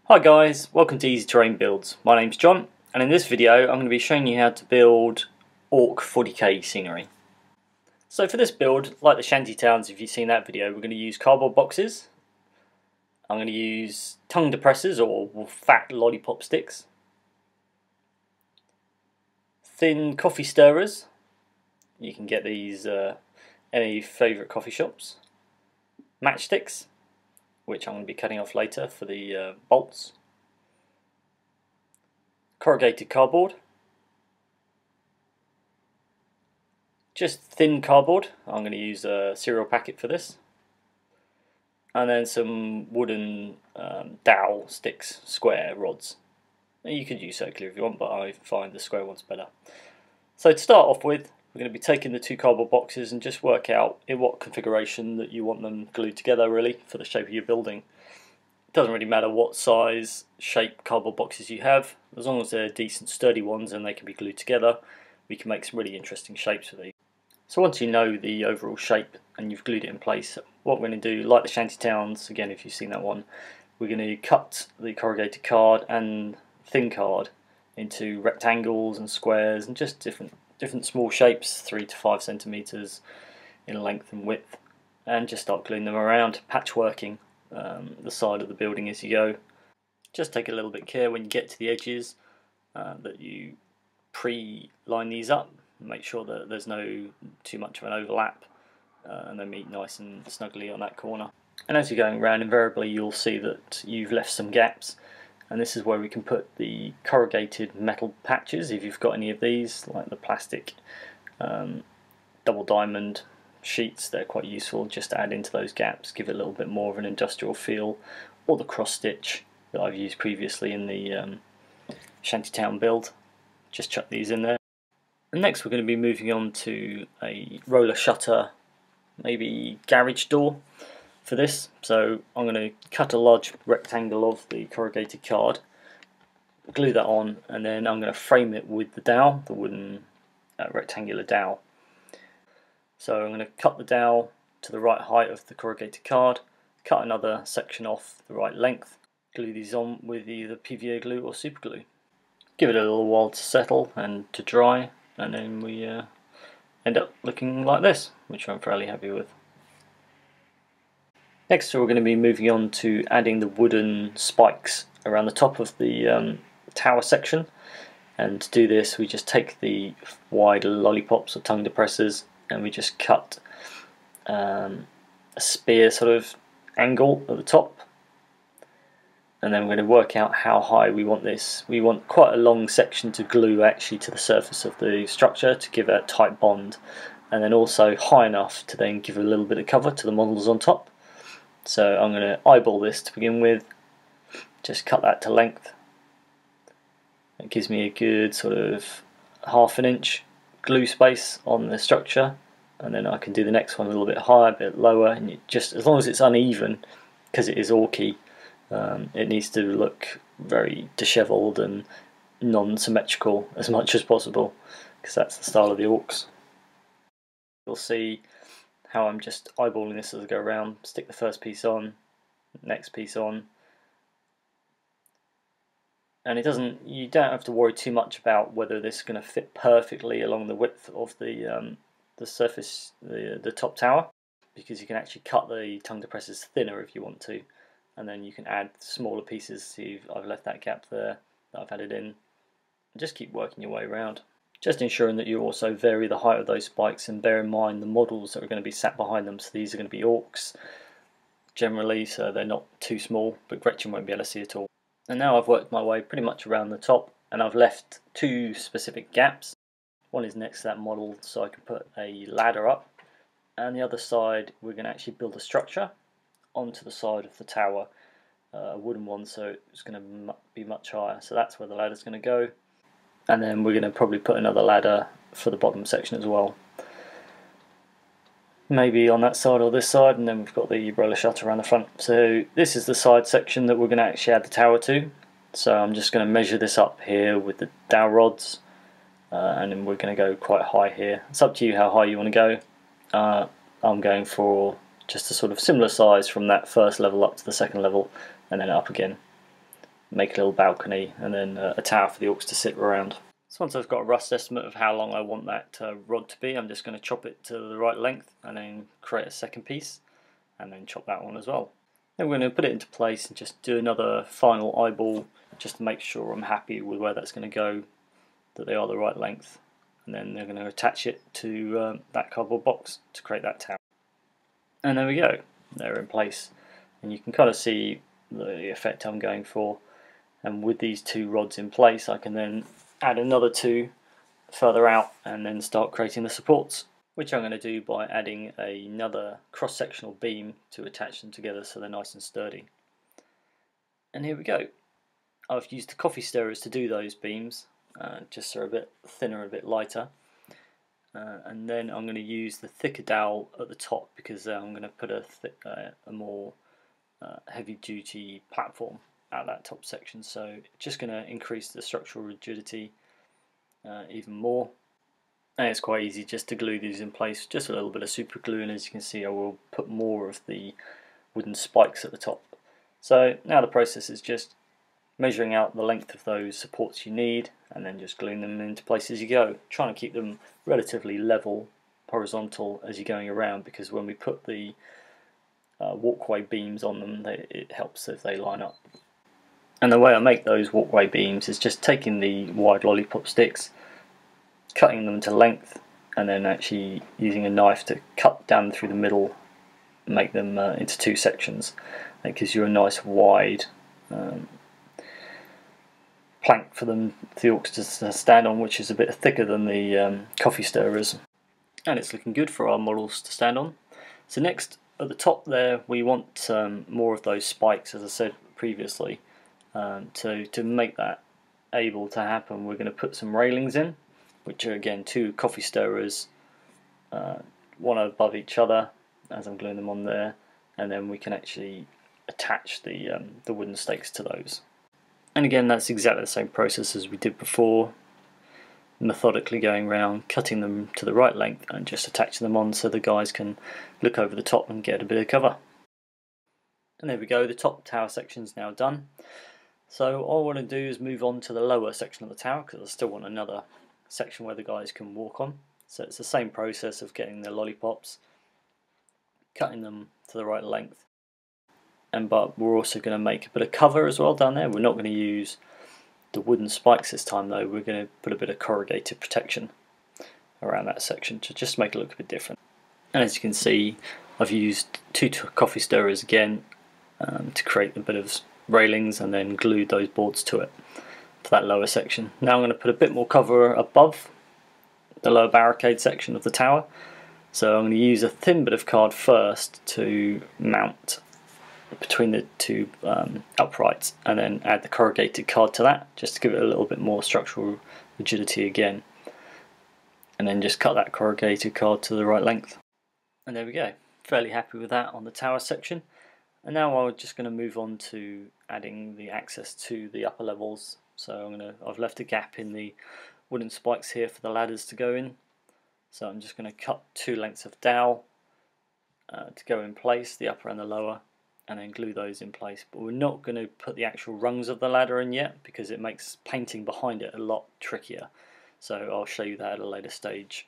Hi guys, welcome to Easy Terrain Builds. My name's John, and in this video I'm going to be showing you how to build Ork 40k scenery. So for this build, like the shanty towns, if you've seen that video, we're going to use cardboard boxes. I'm going to use tongue depressors or fat lollipop sticks, thin coffee stirrers. You can get these any favourite coffee shops. Matchsticks, which I'm going to be cutting off later for the bolts. Corrugated cardboard. Just thin cardboard. I'm going to use a cereal packet for this. And then some wooden dowel sticks, square rods. You could use circular if you want, but I find the square ones better. So to start off with, we're going to be taking the two cardboard boxes and just work out in what configuration that you want them glued together really for the shape of your building. It doesn't really matter what size, shape cardboard boxes you have, as long as they're decent sturdy ones and they can be glued together, we can make some really interesting shapes with these. So once you know the overall shape and you've glued it in place, what we're going to do, like the shanty towns, again if you've seen that one, we're going to cut the corrugated card and thin card into rectangles and squares and just different small shapes, 3 to 5 centimeters in length and width, and just start gluing them around, patchworking the side of the building as you go. Just take a little bit of care when you get to the edges that you pre-line these up, make sure that there's no too much of an overlap and they meet nice and snugly on that corner. And as you're going around, invariably you'll see that you've left some gaps, and this is where we can put the corrugated metal patches, if you've got any of these, like the plastic double diamond sheets. They're quite useful just to add into those gaps, give it a little bit more of an industrial feel, or the cross stitch that I've used previously in the shantytown build. Just chuck these in there. And next we're going to be moving on to a roller shutter, maybe garage door for this. So I'm going to cut a large rectangle of the corrugated card, glue that on, and then I'm going to frame it with the dowel, the wooden rectangular dowel. So I'm going to cut the dowel to the right height of the corrugated card, cut another section off the right length, glue these on with either PVA glue or super glue. Give it a little while to settle and to dry, and then we end up looking like this, which I'm fairly happy with. Next we're going to be moving on to adding the wooden spikes around the top of the tower section, and to do this we just take the wide lollipops or tongue depressors and we just cut a spear sort of angle at the top, and then we're going to work out how high we want this. We want quite a long section to glue actually to the surface of the structure to give a tight bond, and then also high enough to then give a little bit of cover to the models on top. So I'm going to eyeball this to begin with, just cut that to length. It gives me a good sort of ½ inch glue space on the structure, and then I can do the next one a little bit higher, a bit lower, and just as long as it's uneven, because it is Orky, it needs to look very dishevelled and non-symmetrical as much as possible, because that's the style of the Orks. You'll see how I'm just eyeballing this as I go around. Stick the first piece on, next piece on, and you don't have to worry too much about whether this is going to fit perfectly along the width of the surface, the top tower, because you can actually cut the tongue depressors thinner if you want to, and then you can add smaller pieces. See, I've left that gap there that I've added in, and just keep working your way around. Just ensuring that you also vary the height of those spikes, and bear in mind the models that are going to be sat behind them. So these are going to be Orks generally, so they're not too small, but Gretchen won't be able to see at all. And now I've worked my way pretty much around the top, and I've left two specific gaps. One is next to that model, so I can put a ladder up, and the other side we're going to actually build a structure onto the side of the tower, a wooden one, so it's going to be much higher. So that's where the ladder's going to go. And then we're going to probably put another ladder for the bottom section as well, maybe on that side or this side, and then we've got the roller shutter around the front. So this is the side section that we're going to actually add the tower to. So I'm just going to measure this up here with the dowel rods, and then we're going to go quite high here. It's up to you how high you want to go. I'm going for just a sort of similar size from that first level up to the second level, and then up again. make a little balcony, and then a tower for the orcs to sit around. So once I've got a rough estimate of how long I want that rod to be, I'm just going to chop it to the right length and then create a second piece and then chop that one as well. Then we're going to put it into place and just do another final eyeball just to make sure I'm happy with where that's going to go, that they are the right length, and then they're going to attach it to that cardboard box to create that tower. And there we go, they're in place, and you can kind of see the effect I'm going for. And with these two rods in place, I can then add another two further out and then start creating the supports, which I'm going to do by adding another cross-sectional beam to attach them together so they're nice and sturdy. And here we go. I've used the coffee stirrers to do those beams, just so they're a bit thinner, a bit lighter. And then I'm going to use the thicker dowel at the top because I'm going to put a more heavy-duty platform at that top section, so just going to increase the structural rigidity even more. And it's quite easy just to glue these in place, just a little bit of super glue, and as you can see I will put more of the wooden spikes at the top. So now the process is just measuring out the length of those supports you need and then just gluing them into place as you go, trying to keep them relatively level, horizontal as you're going around, because when we put the walkway beams on them, it helps if they line up. And the way I make those walkway beams is just taking the wide lollipop sticks, cutting them to length, and then actually using a knife to cut down through the middle, make them into two sections. That gives you a nice wide plank for the orcs to stand on, which is a bit thicker than the coffee stirrers. And it's looking good for our models to stand on. So next, at the top there, we want more of those spikes, as I said previously. To make that able to happen, we're going to put some railings in, which are again two coffee stirrers, one above each other as I'm gluing them on there, and then we can actually attach the wooden stakes to those. And again, that's exactly the same process as we did before, methodically going around, cutting them to the right length and just attaching them on so the guys can look over the top and get a bit of cover. And there we go, the top tower section is now done. So all I want to do is move on to the lower section of the tower, because I still want another section where the guys can walk on. So it's the same process of getting the lollipops, cutting them to the right length, but we're also going to make a bit of cover as well down there. We're not going to use the wooden spikes this time though, we're going to put a bit of corrugated protection around that section to just make it look a bit different. And as you can see, I've used two coffee stirrers again to create a bit of railings and then glued those boards to it for that lower section. Now I'm going to put a bit more cover above the lower barricade section of the tower. So I'm going to use a thin bit of card first to mount between the two uprights, and then add the corrugated card to that just to give it a little bit more structural rigidity again, and then just cut that corrugated card to the right length. And there we go, fairly happy with that on the tower section. And now I'm just going to move on to adding the access to the upper levels. So I've left a gap in the wooden spikes here for the ladders to go in. So I'm just going to cut 2 lengths of dowel to go in place, the upper and the lower, and then glue those in place. But we're not going to put the actual rungs of the ladder in yet, because it makes painting behind it a lot trickier. So I'll show you that at a later stage.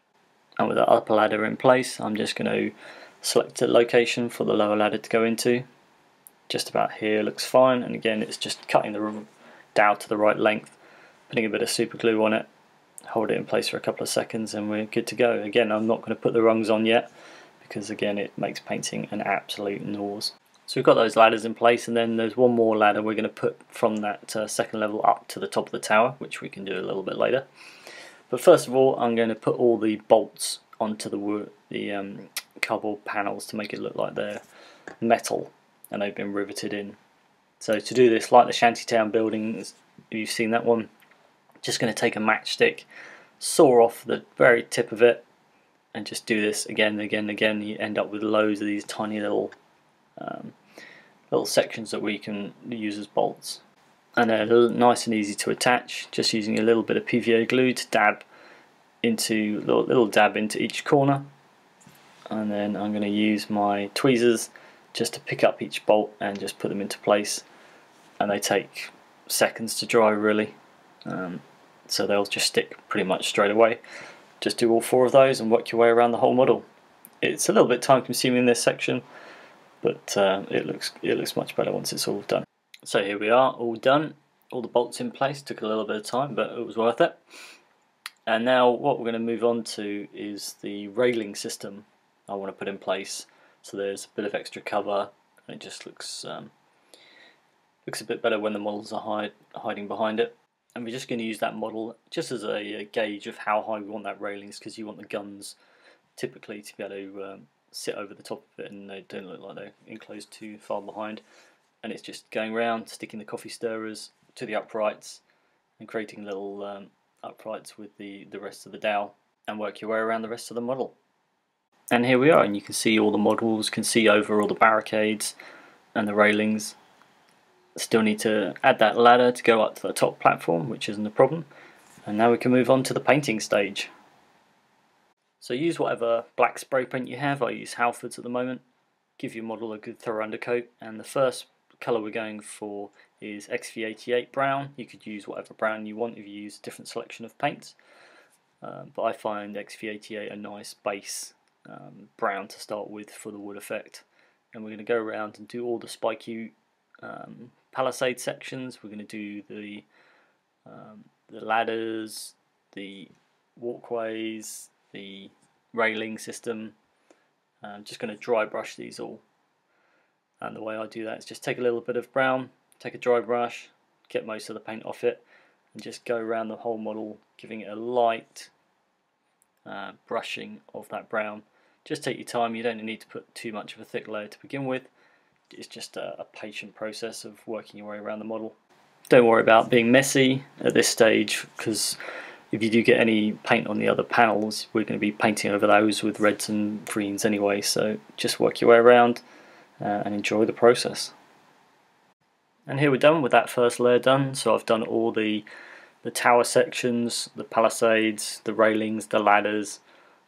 And with the upper ladder in place, I'm just going to select a location for the lower ladder to go into. Just about here looks fine, and again it's just cutting the dowel to the right length, putting a bit of super glue on it, hold it in place for a couple of seconds, and we're good to go. Again, I'm not going to put the rungs on yet, because again it makes painting an absolute nose. So we've got those ladders in place, and then there's one more ladder we're going to put from that second level up to the top of the tower, which we can do a little bit later. But first of all, I'm going to put all the bolts onto the cardboard panels to make it look like they're metal and they've been riveted in. So to do this, like the shantytown buildings, if you've seen that one, just going to take a matchstick, saw off the very tip of it, and just do this again and again and again. You end up with loads of these tiny little sections that we can use as bolts, and they're nice and easy to attach, just using a little bit of PVA glue to dab into little dab into each corner, and then I'm going to use my tweezers just to pick up each bolt and just put them into place. And they take seconds to dry really, so they'll just stick pretty much straight away. Just do all 4 of those and work your way around the whole model. It's a little bit time consuming in this section, but it looks much better once it's all done. So here we are, all done. All the bolts in place. Took a little bit of time, but it was worth it. And now what we're going to move on to is the railing system I want to put in place. So there's a bit of extra cover, and it just looks a bit better when the models are hiding behind it. And we're just going to use that model just as a gauge of how high we want that railings, because you want the guns typically to be able to sit over the top of it, and they don't look like they're enclosed too far behind. And it's just going around, sticking the coffee stirrers to the uprights and creating little uprights with the rest of the dowel, and work your way around the rest of the model. And here we are, and you can see all the models, can see over all the barricades and the railings. Still need to add that ladder to go up to the top platform, which isn't a problem. And now we can move on to the painting stage. So use whatever black spray paint you have. I use Halfords at the moment. Give your model a good thorough undercoat, and the first colour we're going for is XV88 brown. You could use whatever brown you want if you use a different selection of paints, but I find XV88 a nice base brown to start with for the wood effect. And we're going to go around and do all the spiky palisade sections. We're going to do the ladders, the walkways, the railing system. I'm just going to dry brush these all. And the way I do that is just take a little bit of brown, take a dry brush, get most of the paint off it, and just go around the whole model, giving it a light brushing of that brown. Just take your time, you don't need to put too much of a thick layer to begin with. It's just a patient process of working your way around the model. Don't worry about being messy at this stage, because if you do get any paint on the other panels, we're going to be painting over those with reds and greens anyway, so just work your way around and enjoy the process. And here we're done with that first layer done. So I've done all the tower sections, the palisades, the railings, the ladders,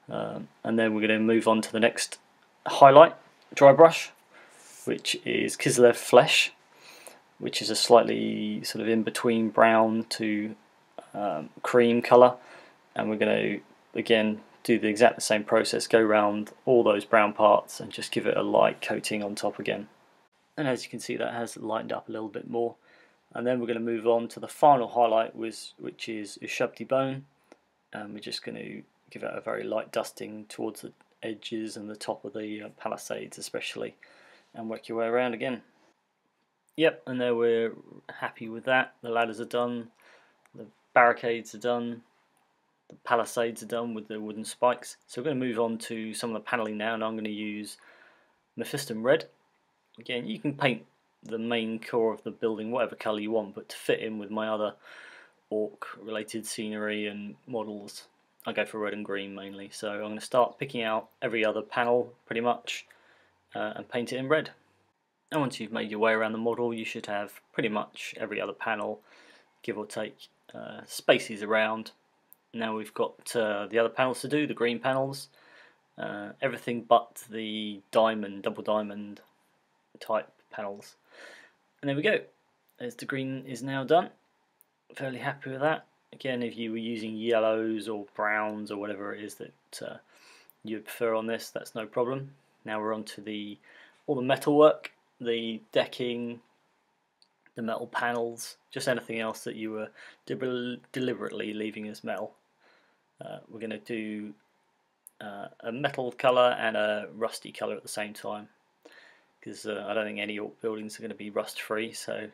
and then we're going to move on to the next highlight, dry brush, which is Kislev Flesh, which is a slightly sort of in between brown to cream colour, and we're going to again do the exact same process, go around all those brown parts and just give it a light coating on top again. And as you can see, that has lightened up a little bit more. And then we're going to move on to the final highlight, which is Ushabti Bone, and we're just going to give it a very light dusting towards the edges and the top of the palisades especially, and work your way around again. Yep, and there we're happy with that. The ladders are done, the barricades are done, the palisades are done with the wooden spikes. So we're going to move on to some of the paneling now, and I'm going to use Mephiston Red. Again, you can paint the main core of the building whatever colour you want, but to fit in with my other Ork related scenery and models, I go for red and green mainly. So I'm going to start picking out every other panel pretty much and paint it in red. And once you've made your way around the model, you should have pretty much every other panel, give or take, spaces around. Now we've got the other panels to do, the green panels, everything but the diamond, double diamond type panels. And there we go, as the green is now done. Fairly happy with that. Again, if you were using yellows or browns or whatever it is that you prefer on this, that's no problem. Now we're on to all the metal work, the decking, the metal panels, just anything else that you were deliberately leaving as metal. We're going to do a metal colour and a rusty colour at the same time, because I don't think any Ork buildings are going to be rust free, so a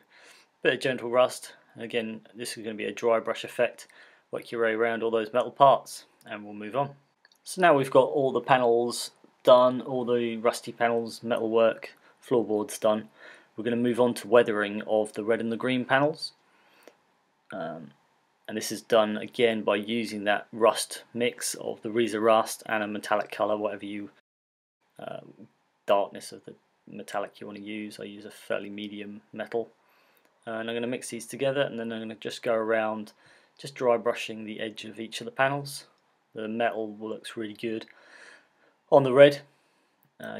bit of gentle rust. Again, this is going to be a dry brush effect. Work your way around all those metal parts and we'll move on. So now we've got all the panels done, all the rusty panels, metalwork, floorboards done. We're going to move on to weathering of the red and the green panels. And this is done again by using that rust mix of the Riza rust and a metallic colour, whatever you darkness of the metallic you want to use. I use a fairly medium metal, and I'm going to mix these together, and then I'm going to just go around just dry brushing the edge of each of the panels. The metal looks really good on the red,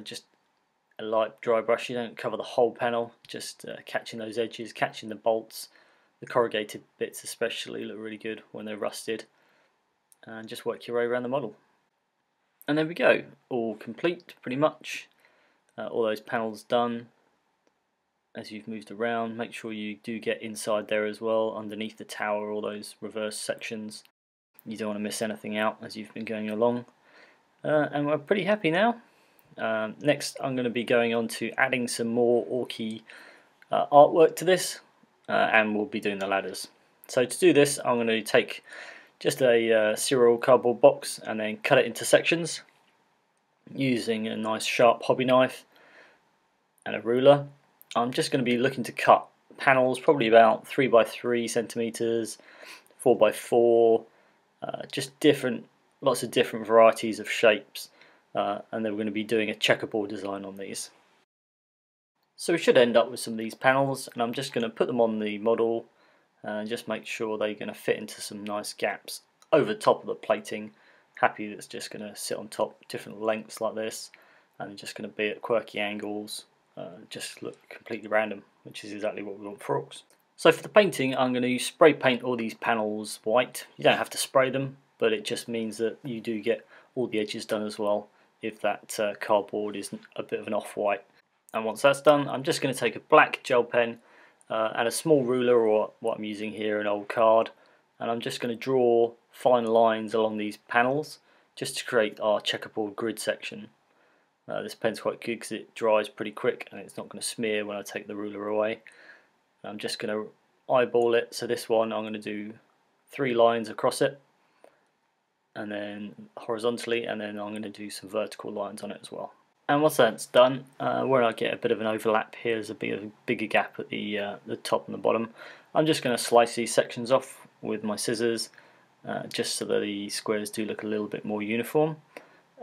just a light dry brush. You don't cover the whole panel, just catching those edges, catching the bolts, The corrugated bits especially look really good when they're rusted. And just work your way around the model. And there we go, all complete pretty much. All those panels done. As you've moved around, make sure you do get inside there as well, underneath the tower, all those reverse sections. You don't want to miss anything out as you've been going along. And we're pretty happy now. Next I'm going to be going on to adding some more Orky artwork to this, and we'll be doing the ladders. So to do this I'm going to take just a serial cardboard box and then cut it into sections using a nice sharp hobby knife and a ruler. I'm just going to be looking to cut panels probably about 3 by 3 centimeters, 4 by 4, just lots of different varieties of shapes, and then we're going to be doing a checkerboard design on these. So we should end up with some of these panels, and I'm just going to put them on the model and just make sure they're going to fit into some nice gaps over the top of the plating. Happy that's just going to sit on top, different lengths like this, and just going to be at quirky angles. Just look completely random, which is exactly what we want for orcs. So for the painting I'm going to spray paint all these panels white. You don't have to spray them, but it just means that you do get all the edges done as well if that cardboard is a bit of an off-white. And once that's done, I'm just going to take a black gel pen and a small ruler, or what I'm using here, an old card, and I'm just going to draw fine lines along these panels just to create our checkerboard grid section. This pen's quite good because it dries pretty quick and it's not going to smear when I take the ruler away. I'm just going to eyeball it. So this one I'm going to do 3 lines across it, and then horizontally, and then I'm going to do some vertical lines on it as well. And once that's done, where I get a bit of an overlap here, there's a bigger gap at the top and the bottom. I'm just going to slice these sections off with my scissors, just so that the squares do look a little bit more uniform.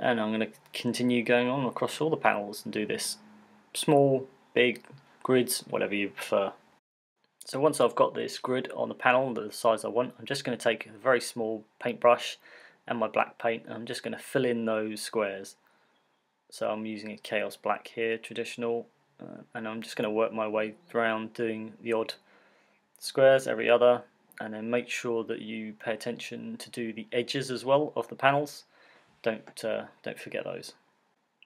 And I'm going to continue going on across all the panels and do this small, big grids, whatever you prefer. So once I've got this grid on the panel, the size I want, I'm just going to take a very small paintbrush and my black paint, and I'm just going to fill in those squares. So I'm using a Chaos Black here, traditional, and I'm just going to work my way around doing the odd squares, every other, and then make sure that you pay attention to do the edges as well of the panels. Don't forget those.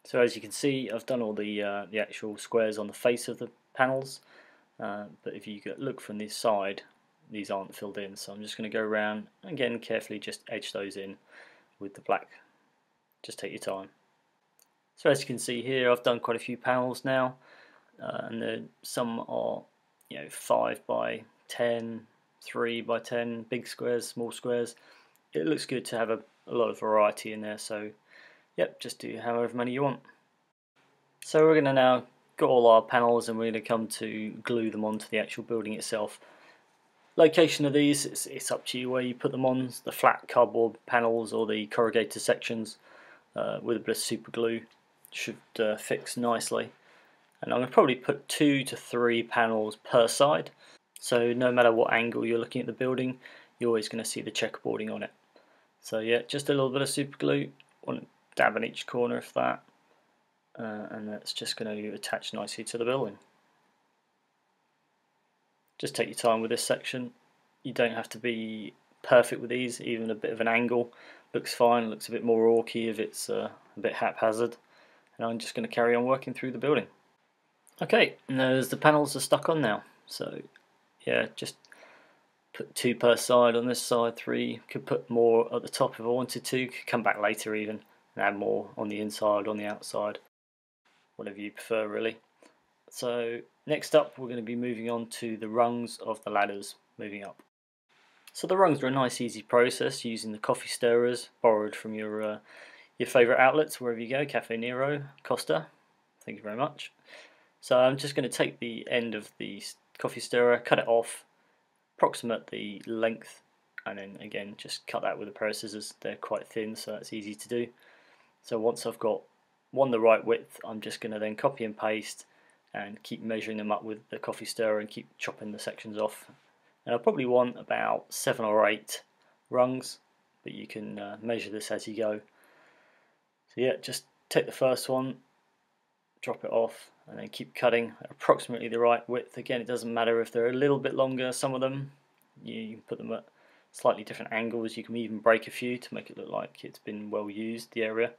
So as you can see, I've done all the actual squares on the face of the panels, but if you look from this side, these aren't filled in. So I'm just going to go around and again carefully just edge those in with the black. Just take your time. So as you can see here, I've done quite a few panels now, and some are 5 by 10, 3 by 10, big squares, small squares. It looks good to have a lot of variety in there, so yep, just do however many you want. So we're going to now got all our panels, and we're going to come to glue them onto the actual building itself. Location of these, it's up to you where you put them on, the flat cardboard panels or the corrugated sections with a bit of super glue should fix nicely. And I'm going to probably put 2 to 3 panels per side, so no matter what angle you're looking at the building, you're always going to see the checkerboarding on it. So yeah, just a little bit of super glue, one dab in each corner of that, and that's just going to attach nicely to the building. Just take your time with this section. You don't have to be perfect with these, even a bit of an angle looks fine, looks a bit more orky if it's a bit haphazard. And I'm just going to carry on working through the building. Okay, and there's the panels are stuck on now, so yeah, just put 2 per side on this side, 3, could put more at the top if I wanted to, could come back later even and add more on the inside, on the outside, whatever you prefer really. So next up we're going to be moving on to the rungs of the ladders, moving up. So the rungs are a nice easy process using the coffee stirrers borrowed from your favourite outlets wherever you go, Cafe Nero, Costa, thank you very much. So I'm just going to take the end of the coffee stirrer, cut it off, approximate the length, and then again just cut that with a pair of scissors. They're quite thin, so that's easy to do. So once I've got the right width, I'm just going to then copy and paste and keep measuring them up with the coffee stirrer and keep chopping the sections off. And I'll probably want about 7 or 8 rungs, but you can measure this as you go. So yeah, just take the first one, drop it off, and then keep cutting at approximately the right width. Again, it doesn't matter if they're a little bit longer, some of them, You can put them at slightly different angles. You can even break a few to make it look like it's been well used, the area.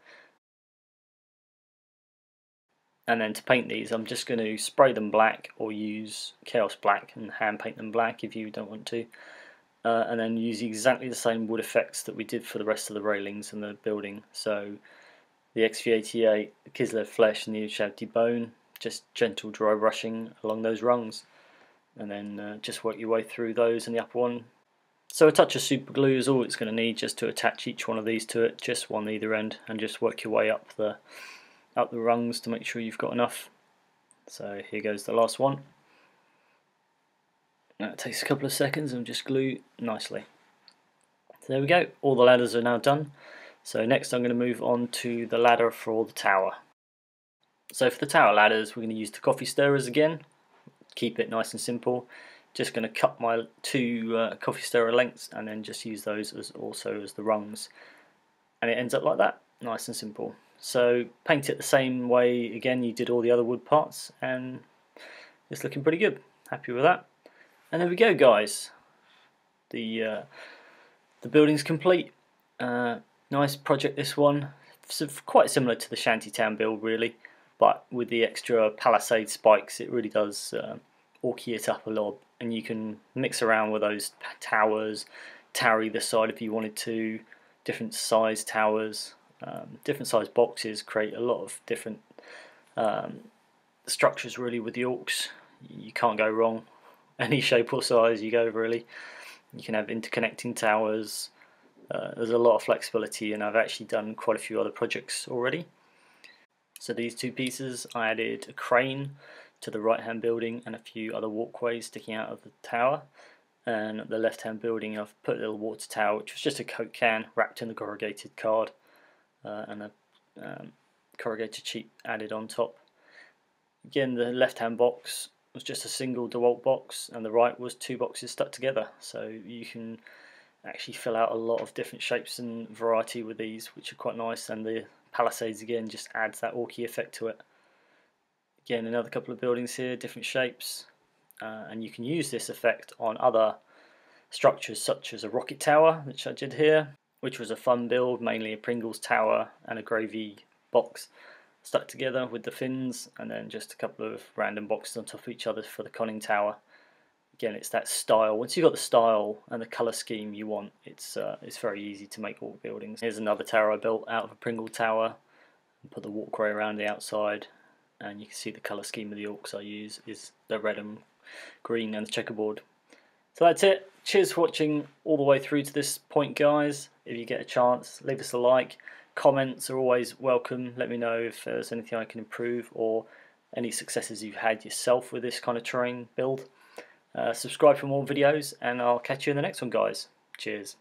And then to paint these, I'm just going to spray them black or use Chaos Black and hand paint them black if you don't want to. And then use exactly the same wood effects that we did for the rest of the railings and the building. So the XV88, the Kislev Flesh and the Ushabti Bone, just gentle dry brushing along those rungs. And then just work your way through those and the upper one. So a touch of super glue is all it's going to need just to attach each one of these to it, just one either end, and just work your way up the rungs to make sure you've got enough. So here goes the last one. Now it takes a couple of seconds and just glue nicely. So there we go, all the ladders are now done. So next I'm going to move on to the ladder for the tower. So for the tower ladders we're going to use the coffee stirrers again. Keep it nice and simple. Just going to cut my two coffee stirrer lengths and then just use those as also as the rungs. And it ends up like that, nice and simple. So paint it the same way again you did all the other wood parts, and it's looking pretty good. Happy with that. And there we go, guys. The building's complete. Nice project, this one. So quite similar to the shantytown build really, but with the extra palisade spikes it really does orky it up a lot, and you can mix around with those towers, tower either side if you wanted to, different size towers, different size boxes, create a lot of different structures really with the orks. You can't go wrong, any shape or size you go really. You can have interconnecting towers. There's a lot of flexibility, and I've actually done quite a few other projects already. So these two pieces, I added a crane to the right hand building and a few other walkways sticking out of the tower. And at the left hand building I've put a little water tower, which was just a Coke can wrapped in the corrugated card, and a corrugated sheet added on top. Again, the left hand box was just a single DeWalt box, and the right was two boxes stuck together, so you can actually fill out a lot of different shapes and variety with these, which are quite nice. And the palisades again just adds that orky effect to it. Again, another couple of buildings here, different shapes, and you can use this effect on other structures such as a rocket tower, which I did here, which was a fun build, mainly a Pringles tower and a gravy box stuck together with the fins, and then just a couple of random boxes on top of each other for the conning tower. Again, it's that style. Once you've got the style and the colour scheme you want, it's very easy to make Ork buildings. Here's another tower I built out of a Pringle tower, and put the walkway around the outside, and you can see the colour scheme of the orks I use is the red and green and the checkerboard. So that's it. Cheers for watching all the way through to this point, guys. If you get a chance, leave us a like. Comments are always welcome. Let me know if there's anything I can improve or any successes you've had yourself with this kind of terrain build. Subscribe for more videos, and I'll catch you in the next one, guys. Cheers.